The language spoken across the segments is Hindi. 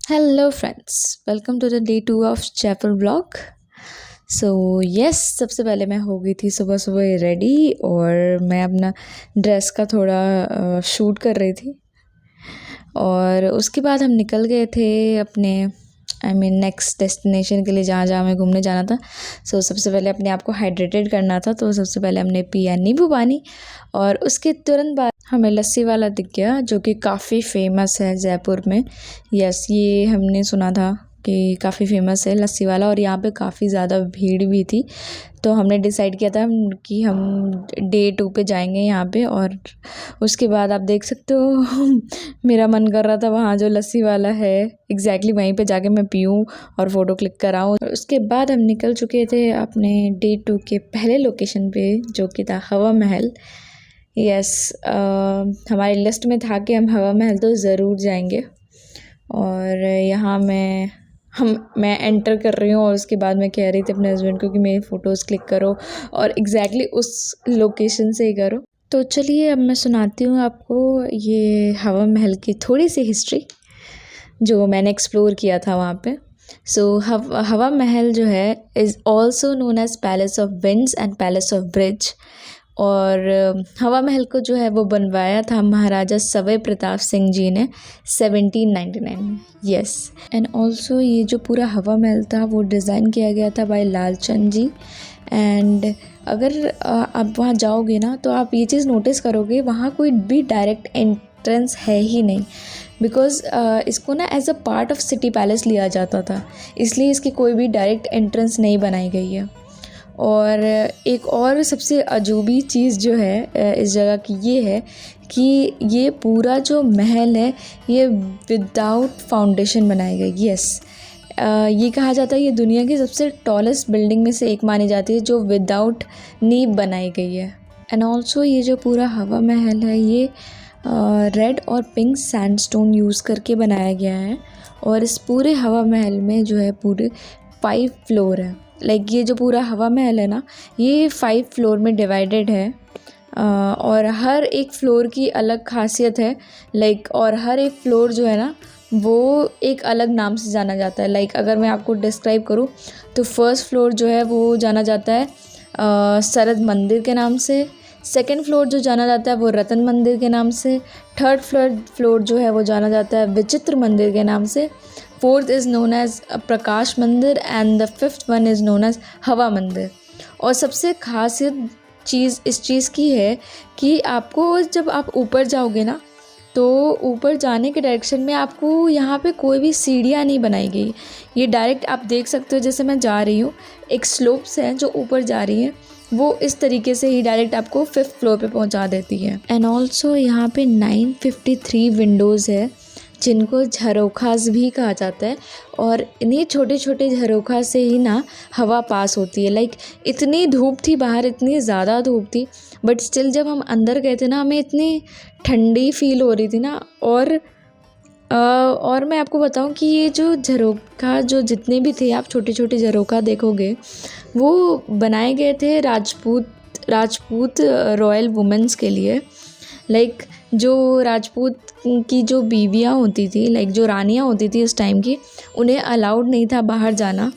Hello friends, welcome to the day 2 of Jaipur blog. So yes, सबसे पहले मैं हो गई थी सुबह सुबह रेडी और मैं अपना ड्रेस का थोड़ा शूट कर रही थी। और उसके बाद हम निकल गए थे अपने नेक्स्ट डेस्टिनेशन के लिए, जहाँ जहाँ हमें घूमने जाना था। सो सबसे पहले अपने आप को हाइड्रेटेड करना था, तो सबसे पहले हमने पिया नींबू पानी और उसके तुरंत बाद हमें लस्सी वाला दिख गया, जो कि काफ़ी फेमस है जयपुर में। यस, ये हमने सुना था कि काफ़ी फेमस है लस्सी वाला, और यहाँ पे काफ़ी ज़्यादा भीड़ भी थी। तो हमने डिसाइड किया था कि हम डे 2 पे जाएंगे यहाँ पे। और उसके बाद आप देख सकते हो मेरा मन कर रहा था वहाँ जो लस्सी वाला है एग्जैक्टली वहीं पे जाके मैं पीऊँ और फ़ोटो क्लिक कराऊँ। और उसके बाद हम निकल चुके थे अपने डे 2 के पहले लोकेशन पे, जो कि था हवा महल। यस, हमारी लिस्ट में था कि हम हवा महल तो ज़रूर जाएंगे। और यहाँ मैं एंटर कर रही हूँ और उसके बाद मैं कह रही थी अपने हस्बैंड को कि मेरी फ़ोटोज़ क्लिक करो और एग्जैक्टली उस लोकेशन से ही करो। तो चलिए अब मैं सुनाती हूँ आपको ये हवा महल की थोड़ी सी हिस्ट्री जो मैंने एक्सप्लोर किया था वहाँ पे। सो हवा महल जो है is also known as palace of winds and palace of breeze. और हवा महल को जो है वो बनवाया था महाराजा सवाई प्रताप सिंह जी ने 1799 में। यस, एंड ऑल्सो ये जो पूरा हवा महल था वो डिज़ाइन किया गया था बाय लालचंद जी। एंड अगर आप वहाँ जाओगे ना तो आप ये चीज़ नोटिस करोगे, वहाँ कोई भी डायरेक्ट एंट्रेंस है ही नहीं, बिकॉज़ इसको ना as a part of city palace लिया जाता था, इसलिए इसकी कोई भी डायरेक्ट एंट्रेंस नहीं बनाई गई है। और एक और सबसे अजूबी चीज़ जो है इस जगह की ये है कि ये पूरा जो महल है ये विदाउट फाउंडेशन बनाया गया। यस, ये कहा जाता है ये दुनिया की सबसे टॉलेस्ट बिल्डिंग में से एक मानी जाती है जो विदाउट नींव बनाई गई है। एंड ऑल्सो ये जो पूरा हवा महल है ये रेड और पिंक सैंडस्टोन यूज़ करके बनाया गया है। और इस पूरे हवा महल में जो है पूरे 5 फ्लोर है। ये जो पूरा हवा महल है ना, ये 5 फ्लोर में डिवाइडेड है। और हर एक फ्लोर की अलग खासियत है। और हर एक फ्लोर जो है ना वो एक अलग नाम से जाना जाता है। अगर मैं आपको डिस्क्राइब करूँ तो फर्स्ट फ्लोर जो है वो जाना जाता है सरद मंदिर के नाम से। सेकंड फ्लोर जो जाना जाता है वो रतन मंदिर के नाम से। थर्ड फ्लोर जो है वो जाना जाता है विचित्र मंदिर के नाम से। Fourth is known as Prakash Mandir and the fifth one is known as Hawa Mandir. और सबसे खासियत चीज़ इस चीज़ की है कि आपको जब आप ऊपर जाओगे ना तो ऊपर जाने के डायरेक्शन में आपको यहाँ पे कोई भी सीढ़ियाँ नहीं बनाई गई। ये डायरेक्ट आप देख सकते हो, जैसे मैं जा रही हूँ एक स्लोप्स है जो ऊपर जा रही है, वो इस तरीके से ही डायरेक्ट आपको 5th फ्लोर पे पहुँचा देती है। एंड ऑल्सो यहाँ पे 953 विंडोज़ है जिनको झरोखास भी कहा जाता है। और इन्हीं छोटे छोटे झरोखा से ही ना हवा पास होती है। इतनी धूप थी बाहर, इतनी ज़्यादा धूप थी, बट स्टिल जब हम अंदर गए थे ना हमें इतनी ठंडी फील हो रही थी ना। और मैं आपको बताऊं कि ये जो झरोखा जो जितने भी थे, आप छोटे छोटे झरोखा देखोगे, वो बनाए गए थे राजपूत रॉयल वुमेंस के लिए। जो राजपूत की जो बीवियाँ होती थी, जो रानियाँ होती थी उस टाइम की, उन्हें अलाउड नहीं था बाहर जाना।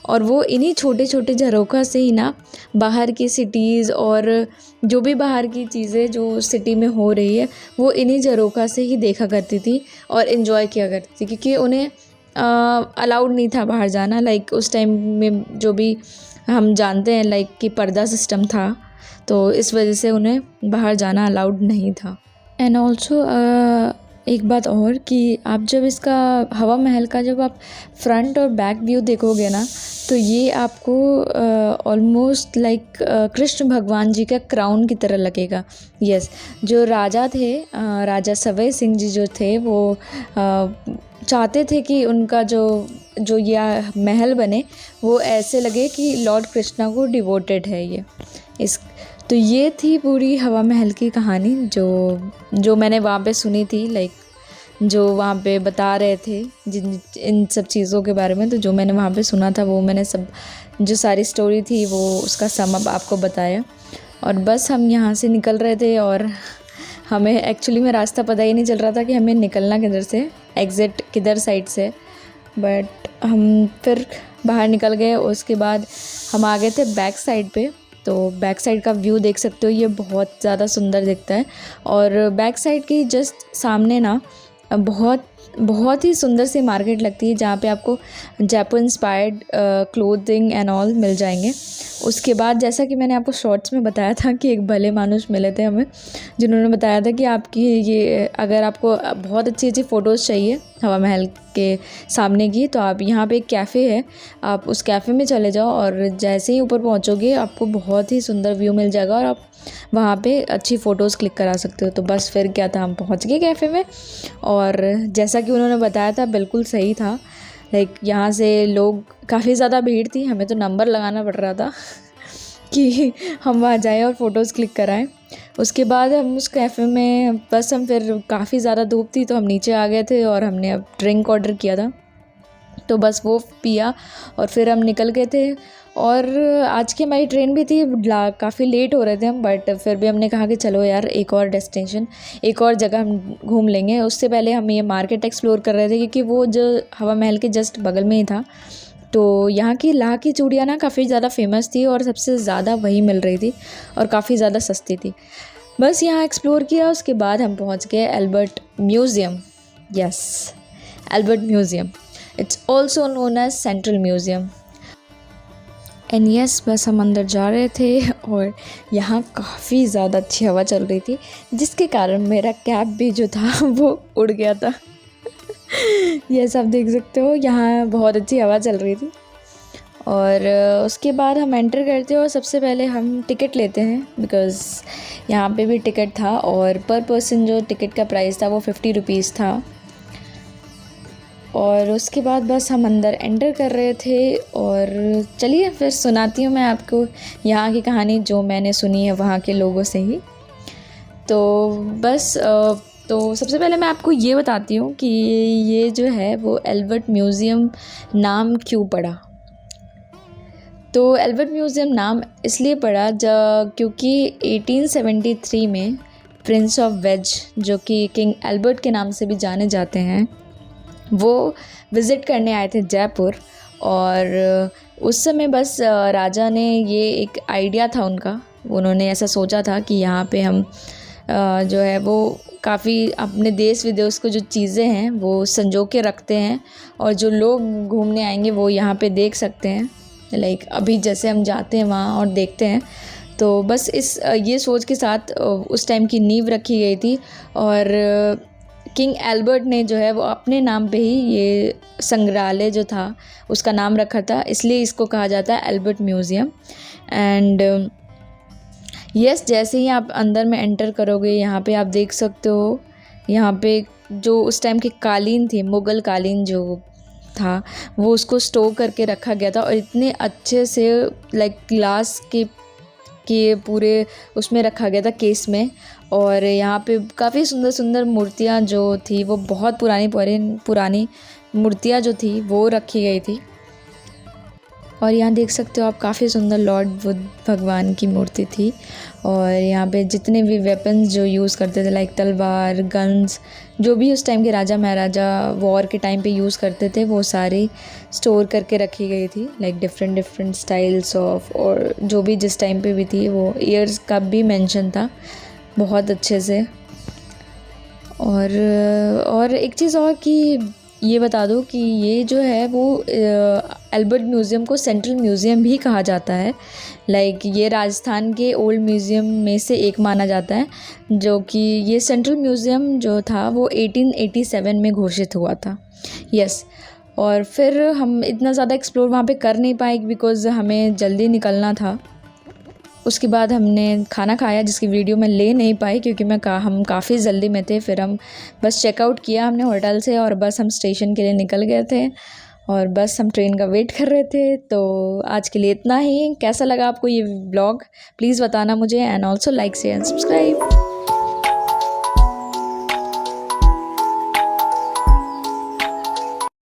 और वो इन्हीं छोटे छोटे झरोखा से ही ना बाहर की सिटीज़ और जो भी बाहर की चीज़ें जो सिटी में हो रही है वो इन्हीं झरोखा से ही देखा करती थी और इन्जॉय किया करती थी, क्योंकि उन्हें अलाउड नहीं था बाहर जाना। उस टाइम में जो भी हम जानते हैं कि पर्दा सिस्टम था, तो इस वजह से उन्हें बाहर जाना अलाउड नहीं था। एंड ऑल्सो एक बात और कि आप जब इसका हवा महल का जब आप फ्रंट और बैक व्यू देखोगे ना तो ये आपको ऑलमोस्ट कृष्ण भगवान जी का क्राउन की तरह लगेगा। यस, जो राजा थे राजा सवाई सिंह जी जो थे वो चाहते थे कि उनका जो यह महल बने वो ऐसे लगे कि लॉर्ड कृष्णा को डिवोटेड है ये। तो ये थी पूरी हवा महल की कहानी जो मैंने वहाँ पे सुनी थी। जो वहाँ पे बता रहे थे इन सब चीज़ों के बारे में, तो जो मैंने वहाँ पे सुना था वो मैंने सब जो सारी स्टोरी थी वो उसका सम अप आपको बताया। और बस हम यहाँ से निकल रहे थे और हमें एक्चुअली में रास्ता पता ही नहीं चल रहा था कि हमें निकलना किधर से, एग्ज़िट किधर साइड से। बट हम फिर बाहर निकल गए। उसके बाद हम आ गए थे बैक साइड पे। तो बैक साइड का व्यू देख सकते हो, ये बहुत ज़्यादा सुंदर दिखता है। और बैक साइड के जस्ट सामने ना बहुत ही सुंदर सी मार्केट लगती है, जहाँ पे आपको Jaipur inspired clothing and all मिल जाएंगे। उसके बाद जैसा कि मैंने आपको शॉर्ट्स में बताया था कि एक भले मानुष मिले थे हमें, जिन्होंने बताया था कि आपकी ये अगर आपको बहुत अच्छी अच्छी फ़ोटोज़ चाहिए हवा महल के सामने की, तो आप यहाँ पे एक कैफ़े है, आप उस कैफ़े में चले जाओ और जैसे ही ऊपर पहुँचोगे आपको बहुत ही सुंदर व्यू मिल जाएगा और आप वहाँ पे अच्छी फ़ोटोज़ क्लिक करा सकते हो। तो बस फिर क्या था, हम पहुँच गए कैफ़े में और जैसा कि उन्होंने बताया था बिल्कुल सही था। लाइक यहाँ से लोग काफ़ी ज़्यादा भीड़ थी, हमें तो नंबर लगाना पड़ रहा था कि हम वहाँ जाएँ और फ़ोटोज़ क्लिक कराएँ। उसके बाद हम उस कैफ़े में बस हम फिर काफ़ी ज़्यादा धूप थी तो हम नीचे आ गए थे और हमने अब ड्रिंक ऑर्डर किया था, तो बस वो पिया और फिर हम निकल गए थे। और आज की हमारी ट्रेन भी थी, काफ़ी लेट हो रहे थे हम, बट फिर भी हमने कहा कि चलो यार एक और डेस्टिनेशन, एक और जगह हम घूम लेंगे। उससे पहले हम ये मार्केट एक्सप्लोर कर रहे थे क्योंकि वो जो हवा महल के जस्ट बगल में ही था। तो यहाँ की लाह की चूड़ियाँ ना काफ़ी ज़्यादा फेमस थी और सबसे ज़्यादा वही मिल रही थी और काफ़ी ज़्यादा सस्ती थी। बस यहाँ एक्सप्लोर किया, उसके बाद हम पहुँच गए Albert Museum. Yes, Albert Museum, it's also known as Central Museum. And yes, बस हम अंदर जा रहे थे और यहाँ काफ़ी ज़्यादा अच्छी हवा चल रही थी, जिसके कारण मेरा कैप भी जो था वो उड़ गया था। यस, आप देख सकते हो यहाँ बहुत अच्छी हवा चल रही थी। और उसके बाद हम एंटर करते हैं और सबसे पहले हम टिकट लेते हैं, बिकॉज़ यहाँ पे भी टिकट था और पर पर्सन जो टिकट का प्राइस था वो 50 रुपीज़ था। और उसके बाद बस हम अंदर एंटर कर रहे थे और चलिए फिर सुनाती हूँ मैं आपको यहाँ की कहानी जो मैंने सुनी है वहाँ के लोगों से ही। तो बस तो सबसे पहले मैं आपको ये बताती हूँ कि ये जो है वो एल्बर्ट म्यूज़ियम नाम क्यों पड़ा। तो एल्बर्ट म्यूज़ियम नाम इसलिए पड़ा क्योंकि 1873 में प्रिंस ऑफ वेल्स, जो कि किंग एल्बर्ट के नाम से भी जाने जाते हैं, वो विज़िट करने आए थे जयपुर। और उस समय बस राजा ने ये एक आइडिया था उनका, उन्होंने ऐसा सोचा था कि यहाँ पे हम जो है वो काफ़ी अपने देश विदेश को जो चीज़ें हैं वो संजो के रखते हैं और जो लोग घूमने आएंगे वो यहाँ पे देख सकते हैं। लाइक अभी जैसे हम जाते हैं वहाँ और देखते हैं, तो बस ये सोच के साथ उस टाइम की नींव रखी गई थी। और किंग एल्बर्ट ने जो है वो अपने नाम पे ही ये संग्रहालय जो था उसका नाम रखा था, इसलिए इसको कहा जाता है एल्बर्ट म्यूज़ियम। एंड यस, जैसे ही आप अंदर में एंटर करोगे यहाँ पे आप देख सकते हो, यहाँ पे जो उस टाइम की कालीन थी, मुग़ल कालीन जो था वो उसको स्टोर करके रखा गया था और इतने अच्छे से लाइक ग्लास के पूरे उसमें रखा गया था केस में। और यहाँ पे काफ़ी सुंदर सुंदर मूर्तियाँ जो थी वो बहुत पुरानी मूर्तियाँ जो थी वो रखी गई थी। और यहाँ देख सकते हो आप काफ़ी सुंदर लॉर्ड बुद्ध भगवान की मूर्ति थी। और यहाँ पे जितने भी वेपन्स जो यूज़ करते थे लाइक तलवार, गन्स, जो भी उस टाइम के राजा महाराजा वॉर के टाइम पे यूज़ करते थे वो सारी स्टोर करके रखी गई थी। लाइक डिफरेंट स्टाइल्स ऑफ, और जो भी जिस टाइम पे भी थी वो ईयर्स का भी मेंशन था बहुत अच्छे से। और एक चीज़ और कि ये बता दो कि ये जो है वो एल्बर्ट म्यूज़ियम को सेंट्रल म्यूज़ियम भी कहा जाता है। लाइक ये राजस्थान के ओल्ड म्यूज़ियम में से एक माना जाता है, जो कि ये सेंट्रल म्यूज़ियम जो था वो 1887 में घोषित हुआ था। यस, और फिर हम इतना ज़्यादा एक्सप्लोर वहाँ पे कर नहीं पाए बिकॉज़ हमें जल्दी निकलना था। उसके बाद हमने खाना खाया जिसकी वीडियो मैं ले नहीं पाई क्योंकि हम काफ़ी जल्दी में थे। फिर हम बस चेकआउट किया हमने होटल से और बस हम स्टेशन के लिए निकल गए थे और बस हम ट्रेन का वेट कर रहे थे। तो आज के लिए इतना ही। कैसा लगा आपको ये व्लॉग प्लीज़ बताना मुझे, and also like share and subscribe.